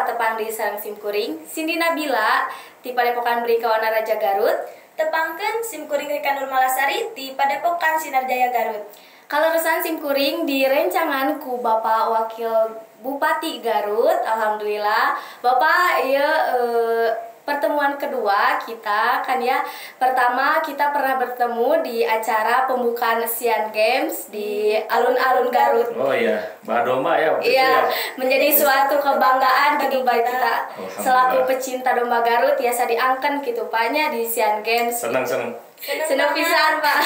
Pak tepang di sarang simkuring, Cindy Nabila di Padepokan Bringkawana Raja Garut, tepangkeun simkuring Rika Nur Malasari di Padepokan Sinar Jaya Garut. Kaleresan simkuring direncangan ku Bapak Wakil Bupati Garut. Alhamdulillah Bapak pertemuan kedua kita kan ya. Pertama kita pernah bertemu di acara pembukaan Asian Games di alun-alun Garut. Oh iya, Mbak Domba ya waktu itu Iya, ya. menjadi suatu kebanggaan gitu bagi kita selaku pecinta domba Garut ya diangkat gitu Paknya di Asian Games. Senang. Senang pisan Pak.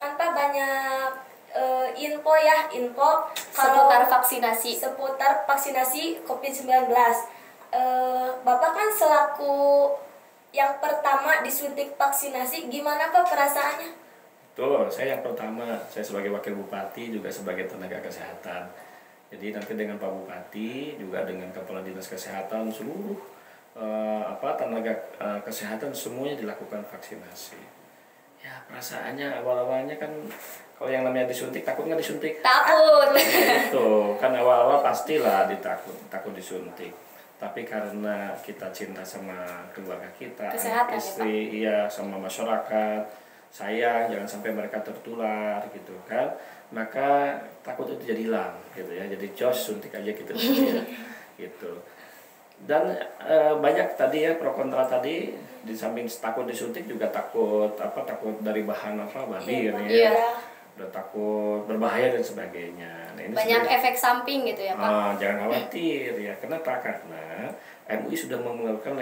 Tanpa banyak info Seputar vaksinasi COVID-19. Bapak kan selaku yang pertama disuntik vaksinasi, gimana Pak perasaannya? Betul, saya yang pertama, saya sebagai wakil bupati juga sebagai tenaga kesehatan. Jadi nanti dengan Pak Bupati juga dengan Kepala Dinas Kesehatan seluruh tenaga kesehatan semuanya dilakukan vaksinasi. Ya perasaannya awal-awalnya kan kalau yang namanya disuntik takut nggak disuntik? Takut. Itu kan awal-awal pastilah takut disuntik. Tapi karena kita cinta sama keluarga kita, kesehatan, anak istri, iya sama masyarakat, sayang jangan sampai mereka tertular gitu kan, maka takut itu jadi hilang gitu ya, jadi jos suntik aja gitu ya, gitu. Dan banyak tadi ya pro kontra tadi, di samping takut disuntik juga takut dari bahan babi kan ya. Udah takut berbahaya dan sebagainya. Nah, ini banyak efek samping gitu ya Pak. Jangan khawatir ya. Kenapa? Karena MUI sudah mengeluarkan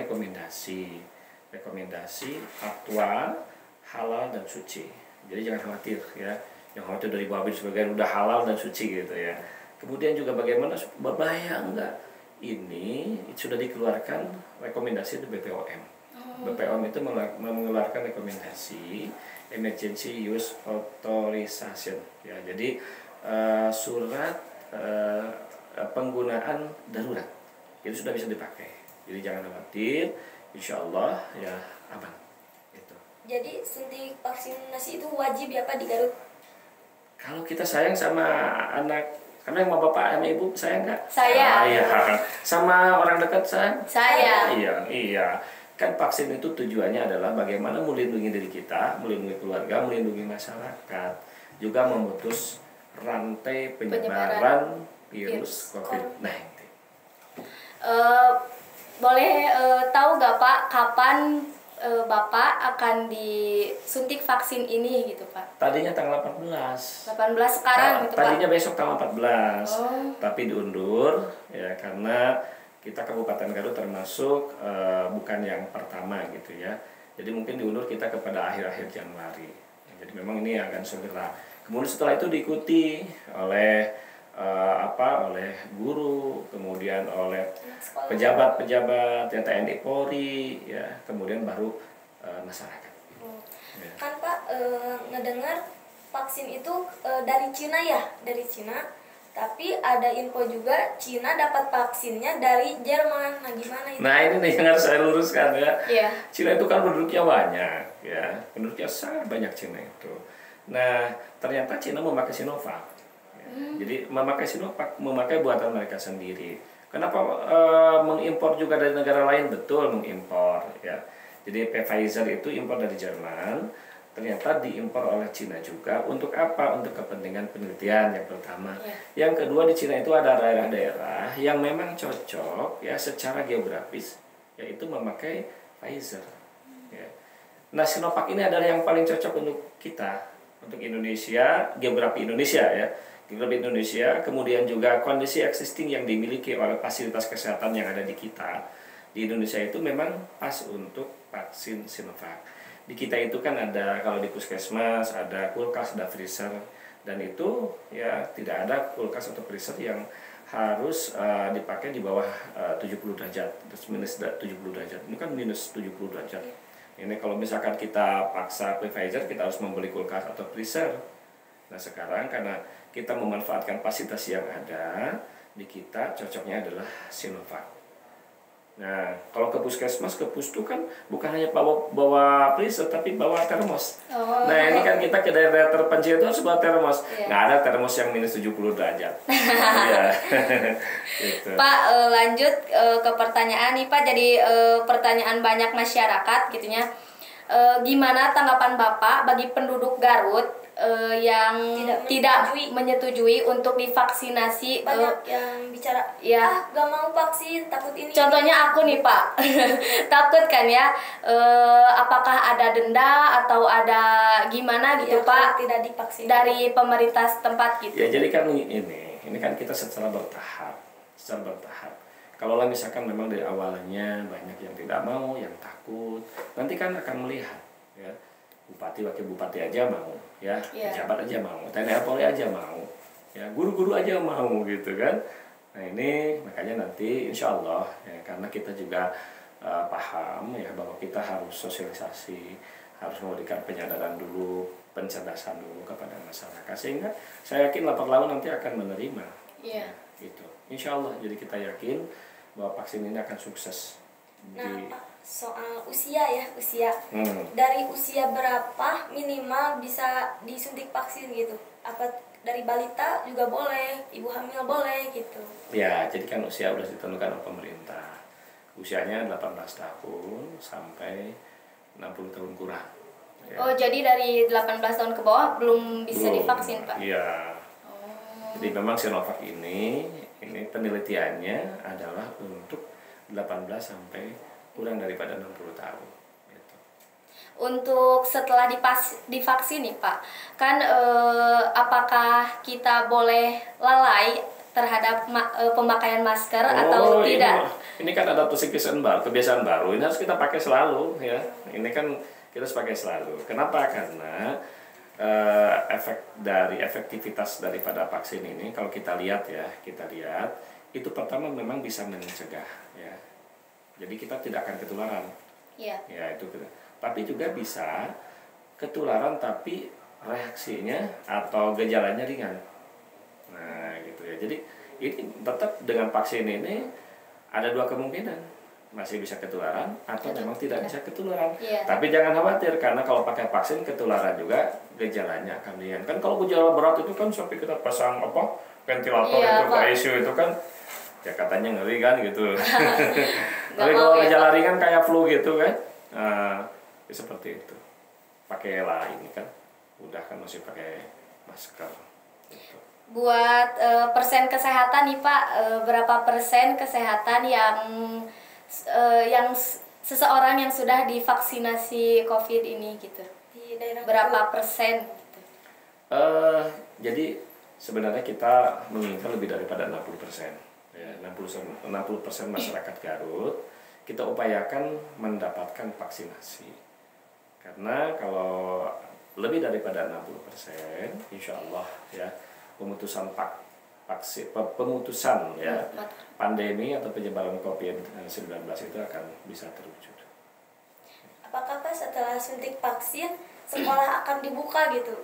rekomendasi fatwa halal dan suci. Jadi jangan khawatir ya. Yang khawatir dari babi sebagainya udah halal dan suci gitu ya. Kemudian juga bagaimana berbahaya enggak? Ini sudah dikeluarkan rekomendasi dari BPOM. BPOM itu mengeluarkan rekomendasi Emergency Use Authorization ya, jadi surat penggunaan darurat itu sudah bisa dipakai, jadi jangan khawatir, insya Allah ya aman gitu. Jadi suntik vaksinasi itu wajib ya Pak di Garut? Kalau kita sayang sama anak, karena sama bapak sama ibu sayang nggak? Saya. Iya. Sama orang dekat Saya. Iya. Kan vaksin itu tujuannya adalah bagaimana melindungi diri kita, melindungi keluarga, melindungi masyarakat, juga memutus rantai penyebaran virus COVID-19. Boleh tahu gak Pak kapan Bapak akan disuntik vaksin ini gitu Pak? Tadinya tanggal 18. 18 sekarang gitu Pak? Tadinya besok tanggal 14, tapi diundur ya karena kita Kabupaten Garut termasuk bukan yang pertama gitu ya. Jadi mungkin diundur kita kepada akhir-akhir Januari. Jadi memang ini akan segera. Kemudian setelah itu diikuti oleh oleh guru, kemudian oleh pejabat-pejabat ya, TNI Polri ya, kemudian baru masyarakat. Ya. Kan Pak ngedengar vaksin itu dari Cina ya, dari Cina. Tapi ada info juga Cina dapat vaksinnya dari Jerman. Nah gimana itu? Nah ini nih yang harus saya luruskan ya. Yeah. Cina itu kan penduduknya banyak ya, penduduknya sangat banyak Cina itu. Nah ternyata Cina memakai Sinovac. Ya. Jadi memakai Sinovac, memakai buatan mereka sendiri. Kenapa mengimpor juga dari negara lain? Betul mengimpor ya. Jadi Pfizer itu impor dari Jerman. Ternyata diimpor oleh Cina juga. Untuk apa? Untuk kepentingan penelitian yang pertama. Yang kedua di Cina itu ada daerah-daerah yang memang cocok ya secara geografis, yaitu memakai Pfizer. Ya. Nah Sinovac ini adalah yang paling cocok untuk kita, untuk Indonesia, geografi Indonesia ya. Geografi Indonesia, kemudian juga kondisi existing yang dimiliki oleh fasilitas kesehatan yang ada di kita. Di Indonesia itu memang pas untuk vaksin Sinovac. Di kita itu kan ada, kalau di puskesmas ada kulkas, ada freezer, dan itu ya tidak ada kulkas atau freezer yang harus dipakai di bawah 70 derajat, terus minus 70 derajat. Ini kan minus 70 derajat. Ini kalau misalkan kita paksa Pfizer, kita harus membeli kulkas atau freezer. Nah sekarang karena kita memanfaatkan fasilitas yang ada di kita, cocoknya adalah Sinovac. Nah, kalau ke puskesmas, ke pustu kan bukan hanya bawa freezer, tapi bawa termos. Oh. Nah, ini kan kita ke daerah terpencil itu harus bawa termos. Iya. Nggak ada termos yang minus 70 derajat. Iya. Gitu. Pak, lanjut ke pertanyaan nih Pak. Jadi pertanyaan banyak masyarakat gitunya. Gimana tanggapan Bapak bagi penduduk Garut yang tidak menyetujui untuk divaksinasi? Banyak yang bicara, ya. gak mau vaksin, takut ini. Contohnya aku nih Pak, takut kan ya, apakah ada denda atau ada gimana gitu ya, Pak tidak divaksin dari pemerintah setempat gitu? Ya, jadi kan ini kan kita secara bertahap. Kalau misalkan memang dari awalnya banyak yang tidak mau, yang takut, nanti kan akan melihat ya. Bupati, wakil bupati aja mau, ya, pejabat aja mau, TNI Polri aja mau, ya, guru-guru aja mau gitu kan. Nah, ini makanya nanti insya Allah ya, karena kita juga paham ya bahwa kita harus sosialisasi, harus memberikan penyadaran dulu, pencerdasan dulu kepada masyarakat, sehingga saya yakin lapak laut nanti akan menerima. Iya. Gitu. Insya Allah, jadi kita yakin bahwa vaksin ini akan sukses. Nah, Pak, soal usia ya, Hmm. dari usia berapa minimal bisa disuntik vaksin gitu? Apa dari balita juga boleh, ibu hamil boleh gitu? Ya, jadi kan usia sudah ditentukan oleh pemerintah. Usianya 18 tahun sampai 60 tahun kurang. Ya. Oh, jadi dari 18 tahun ke bawah belum bisa divaksin Pak? Iya. Oh. Jadi memang Sinovac ini penelitiannya adalah untuk 18 sampai kurang daripada 60 tahun. Gitu. Untuk setelah divaksin nih Pak, kan apakah kita boleh lalai terhadap pemakaian masker atau tidak? Ini kan ada kebiasaan baru. Ini harus kita pakai selalu ya. Ini kan kita harus pakai selalu. Kenapa? Karena efektivitas daripada vaksin ini kalau kita lihat itu pertama memang bisa mencegah ya. Jadi kita tidak akan ketularan. Iya. Ya, itu. Tapi juga bisa ketularan tapi reaksinya atau gejalanya ringan. Nah, gitu ya. Jadi ini tetap dengan vaksin ini ada dua kemungkinan. Masih bisa ketularan atau memang tidak bisa ketularan. Iya. Tapi jangan khawatir karena kalau pakai vaksin ketularan juga gejalanya akan ringan. Kan kalau gejala berat itu kan sampai kita pasang ventilator iya, itu ke ICU itu kan ya katanya ngeri kan gitu. Tapi mau kalau ya, gejala Pak. ringan kayak flu gitu kan, ya seperti itu. Pakailah ini kan, udah kan masih pakai masker. Gitu. Buat persen kesehatan nih Pak, berapa persen kesehatan yang seseorang yang sudah divaksinasi COVID ini gitu? Di daerah Berapa persen? Gitu. Jadi sebenarnya kita menginginkan lebih daripada 60%. Ya, 60% masyarakat Garut kita upayakan mendapatkan vaksinasi. Karena kalau lebih daripada 60%, insya Allah ya pemutusan ya pandemi atau penyebaran COVID-19 itu akan bisa terwujud. Apakah Pak setelah suntik vaksin sekolah akan dibuka gitu?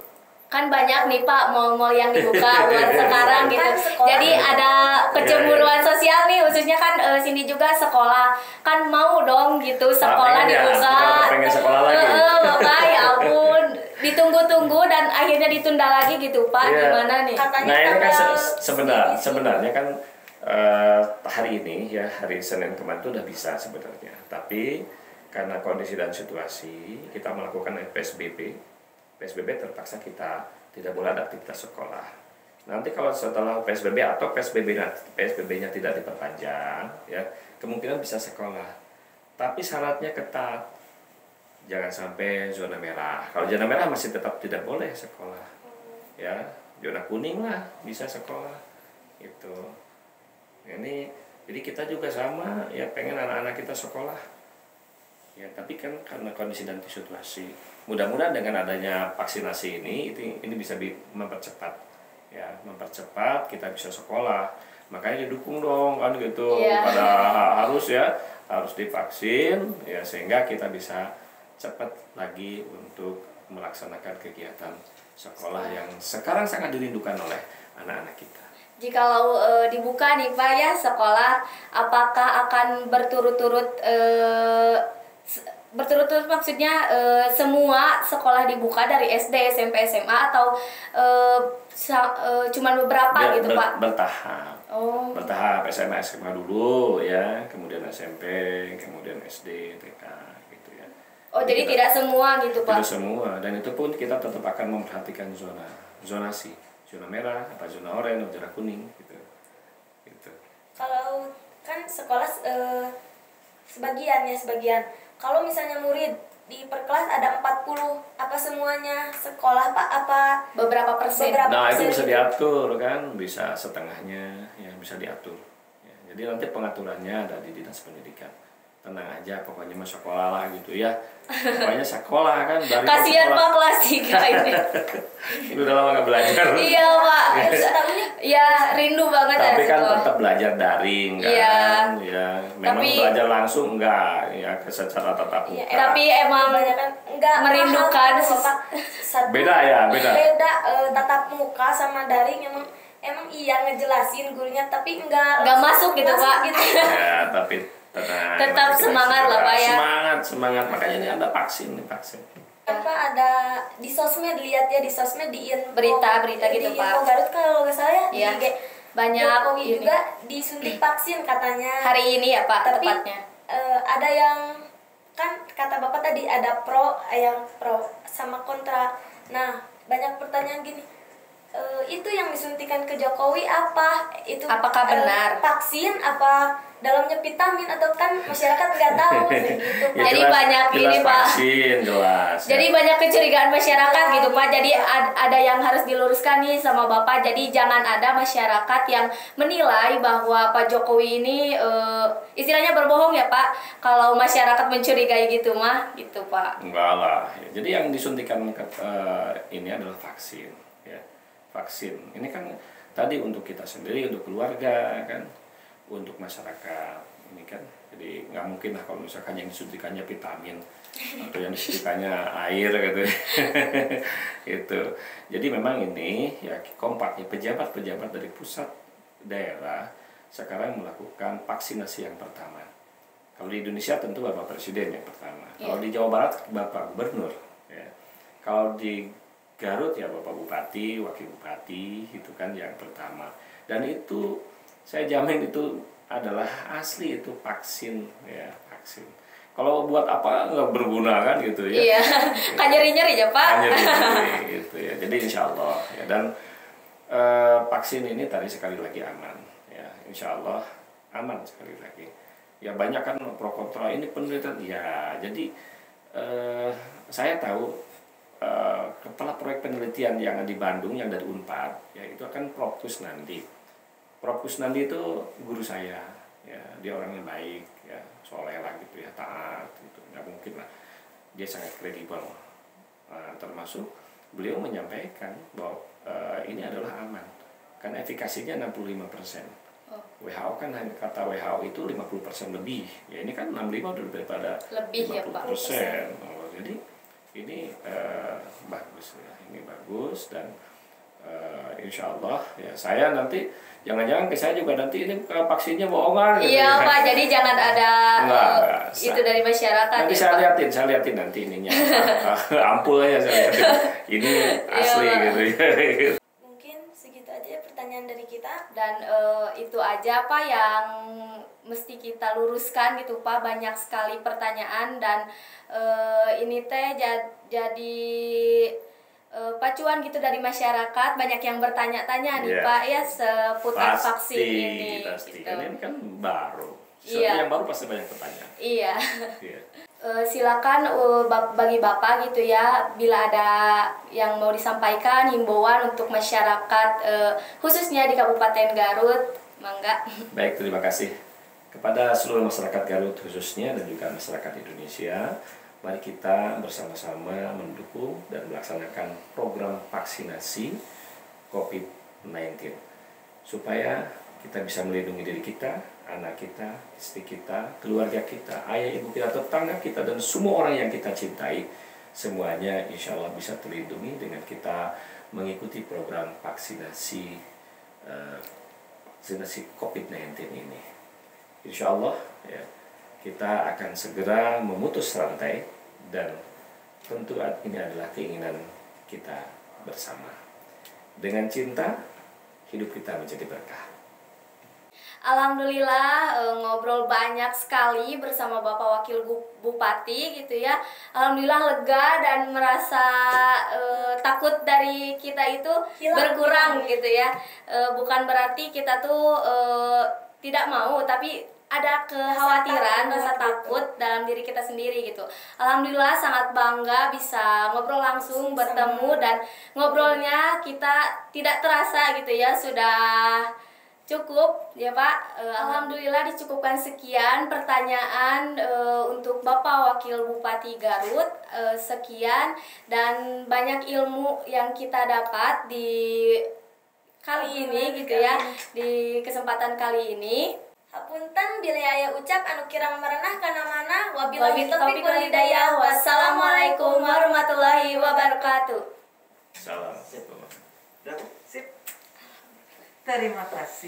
Kan banyak nih Pak mal-mal yang dibuka buat sekarang gitu. Jadi ada kecemburuan sosial nih, khususnya kan sini juga sekolah. Kan mau dong gitu sekolah dibuka. Pengen sekolah lagi. Bapak ya ampun, ditunggu-tunggu dan akhirnya ditunda lagi gitu Pak. Gimana nih? Katanya Nah, ini kan tanggal sebenarnya kan hari ini ya, hari Senin kemarin itu udah bisa sebenarnya. Tapi karena kondisi dan situasi kita melakukan PSBB terpaksa kita tidak boleh ada aktivitas sekolah. Nanti kalau setelah PSBB atau PSBB-nya tidak diperpanjang, ya kemungkinan bisa sekolah. Tapi syaratnya ketat, jangan sampai zona merah. Kalau zona merah masih tetap tidak boleh sekolah, ya zona kuning lah bisa sekolah. Itu. Ini jadi kita juga sama, ya pengen anak-anak kita sekolah. Ya, tapi kan karena kondisi dan situasi, mudah-mudahan dengan adanya vaksinasi ini bisa mempercepat kita bisa sekolah. Makanya didukung dong kan gitu. Pada harus divaksin ya sehingga kita bisa cepat lagi untuk melaksanakan kegiatan sekolah yang sekarang sangat dirindukan oleh anak-anak kita. jikalau dibuka nih Pak ya sekolah, apakah akan berturut-turut berturut-turut maksudnya semua sekolah dibuka dari SD, SMP, SMA atau cuman beberapa gitu Pak? Bertahap. Oh. Bertahap, SMA SMA dulu ya, kemudian SMP, kemudian SD, TK gitu ya. Oh, jadi tidak semua gitu Pak? Tidak semua, dan itu pun kita tetap akan memperhatikan zonasi, zona merah, apa zona oranye, atau zona kuning gitu. Kalau kan sekolah sebagian. Kalau misalnya murid di per kelas ada 40, apa semuanya sekolah Pak? Apa beberapa persen? Nah, itu bisa diatur kan, bisa setengahnya ya, bisa diatur ya. Jadi nanti pengaturannya ada di Dinas Pendidikan. Tenang aja, pokoknya mah sekolah lah gitu ya. Pokoknya sekolah kan. Kasihan Pak kelas 3 ini. Ini udah lama gak belajar. Iya Pak. Ya rindu banget. Tapi kan sekolah. tetap belajar daring kan. Iya. Ya, memang Tapi, belajar langsung enggak ya, secara tatap muka. Tapi emang enggak merindukan Beda ya, beda. Beda tatap muka sama daring emang iya ngejelasin gurunya tapi enggak masuk gitu Pak. Gitu. Ya, tapi tetap semangat lah Pak ya. Semangat. Makanya ini ada vaksin. Apa ada di sosmed, lihat ya di sosmed di info, berita gitu di Pak. Info Garut kalau nggak salah ya, di banyak Jokowi ini. juga disuntik vaksin katanya. Hari ini ya Pak, tapi tepatnya. Ada yang kan kata Bapak tadi ada yang pro sama kontra. Nah, banyak pertanyaan gini. Itu yang disuntikan ke Jokowi apa? Itu apakah benar? Vaksin apa dalamnya vitamin atau kan masyarakat nggak tahu gitu. Ya, jadi jelas, banyak ini Pak. Vaksin jelas. Jadi banyak kecurigaan masyarakat gitu Pak. Jadi ada yang harus diluruskan nih sama Bapak. Jadi jangan ada masyarakat yang menilai bahwa Pak Jokowi ini istilahnya berbohong ya Pak. Kalau masyarakat mencurigai gitu mah, gitu Pak. Enggak lah. Jadi yang disuntikan ini adalah vaksin. Ya, vaksin. Ini kan tadi untuk kita sendiri, untuk keluarga kan. Untuk masyarakat ini kan, jadi nggak mungkin lah kalau misalkan yang disuntikannya vitamin atau yang disuntikannya air gitu. Itu jadi memang ini ya kompak ya, pejabat dari pusat daerah sekarang melakukan vaksinasi yang pertama. Kalau di Indonesia tentu Bapak Presiden yang pertama. Kalau di Jawa Barat Bapak Gubernur ya. Kalau di Garut ya Bapak Bupati, Wakil Bupati itu kan yang pertama. Dan itu saya jamin itu adalah asli, itu vaksin ya, vaksin. Kalau buat apa nggak berguna kan gitu ya. Iya, kan nyeri-nyeri ya Pak. Nyeri gitu ya. Jadi insya Allah ya, dan vaksin ini tadi sekali lagi aman ya, insya Allah aman sekali lagi. Ya banyak kan pro kontra ini penelitian ya. Jadi saya tahu kepala proyek penelitian yang di Bandung yang dari Unpad ya, itu akan Prof. Kusnandi. Prof. Kusnandi itu guru saya, ya dia orangnya baik, ya soleh lah gitu ya, taat gitu, nggak mungkin lah, dia sangat kredibel. Termasuk beliau menyampaikan bahwa ini adalah aman, karena efikasinya 65%. WHO kan hanya kata WHO itu 50% lebih, ya ini kan 65 udah daripada lebih 50%. Ya, Pak. Jadi ini bagus ya, ini bagus dan insya Allah ya saya nanti jangan-jangan ke saya juga nanti ini vaksinnya bohongan gitu. Iya Pak, jadi jangan ada itu dari masyarakat. Nanti ya, saya liatin nanti ininya. Ampulnya saya liatin. Ini asli gitu ya. Mungkin segitu aja pertanyaan dari kita. Dan itu aja Pak yang mesti kita luruskan gitu Pak. Banyak sekali pertanyaan dan ini teh jadi pacuan gitu dari masyarakat, banyak yang bertanya-tanya nih Pak ya seputar vaksin ini. Pasti, gitu. Ini kan baru. Iya. Yang baru pasti banyak pertanyaan. Iya. Iya. Silakan bagi Bapak gitu ya, bila ada yang mau disampaikan himbauan untuk masyarakat khususnya di Kabupaten Garut, mangga. Baik, terima kasih kepada seluruh masyarakat Garut khususnya dan juga masyarakat Indonesia. Mari kita bersama-sama mendukung dan melaksanakan program vaksinasi COVID-19 supaya kita bisa melindungi diri kita, anak kita, istri kita, keluarga kita, ayah ibu kita, tetangga kita, dan semua orang yang kita cintai. Semuanya insya Allah bisa terlindungi dengan kita mengikuti program vaksinasi vaksinasi COVID-19 ini. Insya Allah ya, kita akan segera memutus rantai dan tentu ini adalah keinginan kita bersama. Dengan cinta, hidup kita menjadi berkah. Alhamdulillah ngobrol banyak sekali bersama Bapak Wakil Bupati gitu ya. Alhamdulillah lega dan merasa takut dari kita itu berkurang gitu ya. Bukan berarti kita tuh tidak mau, tapi ada kekhawatiran, rasa takut dalam diri kita sendiri gitu. Alhamdulillah sangat bangga bisa ngobrol langsung, bertemu, dan ngobrolnya kita tidak terasa gitu ya, sudah cukup ya Pak. Alhamdulillah dicukupkan sekian pertanyaan untuk Bapak Wakil Bupati Garut. Sekian, dan banyak ilmu yang kita dapat di kali ini gitu ya, di kesempatan kali ini. Hapunten bila aya ucap anu kirang merenah kana mana, wabillahi Wabillahi taufiq wal hidayah. Wassalamualaikum warahmatullahi wabarakatuh. Salam. Sip. Terima kasih.